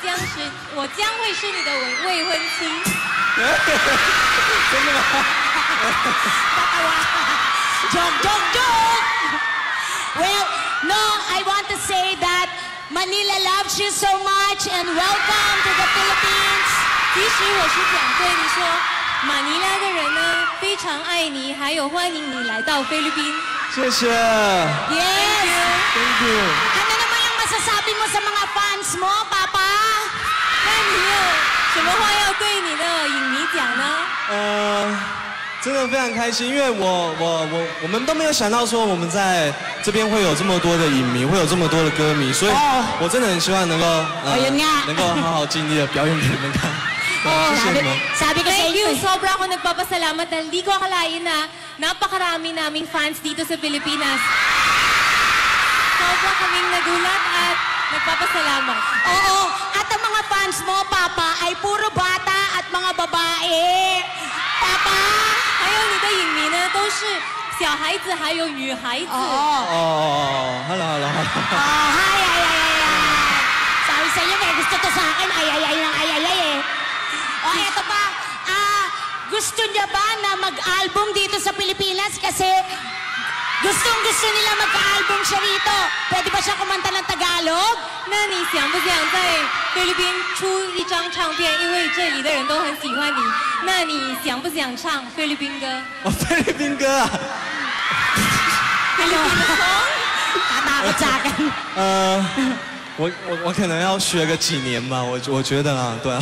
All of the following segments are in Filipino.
将会是你的未婚妻。真的吗？ Joke! Well, no, I want to say that Manila loves you so much and welcome to the Philippines. 其实我是想对你说，马尼拉的人呢非常爱你，还有欢迎你来到菲律宾。谢谢。Yes. Thank you. Ano naman ang masasabi mo sa mga fans mo, Papa? 那你有什么话要对你的影迷讲呢？真的非常开心，因为我们都没有想到说我们在这边会有这么多的影迷，会有这么多的歌迷，所以我真的很希望能够能够好好尽力的表演给你们看。谢谢你们。 Sabi ko sa Thank iyo, you. Sobra ako nagpapasalamat dahil di ko akalain na napakarami naming fans dito sa Pilipinas. Sobra kaming nagulat at nagpapasalamat. Oo, at ang mga fans mo, Papa, ay puro bata at mga babae. Papa! 还有你的影迷呢，都是小孩子还有女孩子。hello。Hi. Sabi sa iyo, may gusto to sa akin. Ay eh. O, eto pa. Gusto niya ba na mag-album dito sa Pilipinas? Kasi gustong-gusto nila magka-album siya rito. Pwede ba siya kumanta ng Tagalog? 那你想不想在菲律宾出一张唱片？因为这里的人都很喜欢你，那你想不想唱菲律宾歌？菲律宾歌啊？菲律宾的 song？ Tatakot sa akin. 我可能要学个几年吧，我觉得啊，对啊。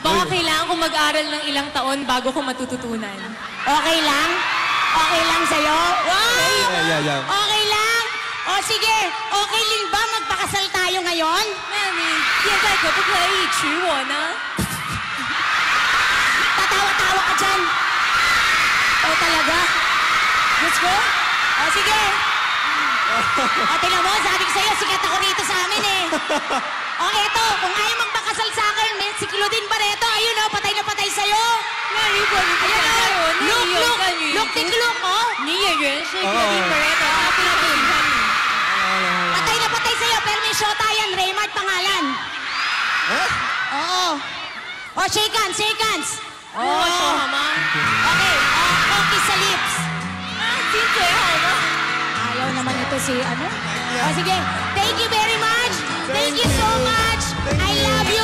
Baka kailangan ko mag-aral ng ilang taon bago ko matututunan. Okay lang? Okay lang sa'yo? Wow! Yeah. Okay lang? O sige, okay din ba magpakasal tayo ngayon? 那你现在可不可以娶我呢？ Tatawa-tawa ka dyan. O talaga? Let's go? O sige. O tingnan mo, sabi ko sa'yo, sikat ako rito sa amin eh. O eto, kung ayaw magpakasal sa akin, si Claudine Barreto, ayun o, patay na patay sa'yo. 那如果你不想爱我，那你有个女 Look, oh. 女演员是 Claudine Barreto，她非常喜欢你。 Patay na patay sa'yo, pero may shota yan, Raymart pangalan. Oo. O, shake hands, shake hands. 跟我说好吗？ Okay, okay sa lips. 亲嘴好吗？ Ayaw naman ito si ano? O sige, thank you very much. Thank you so much. I love you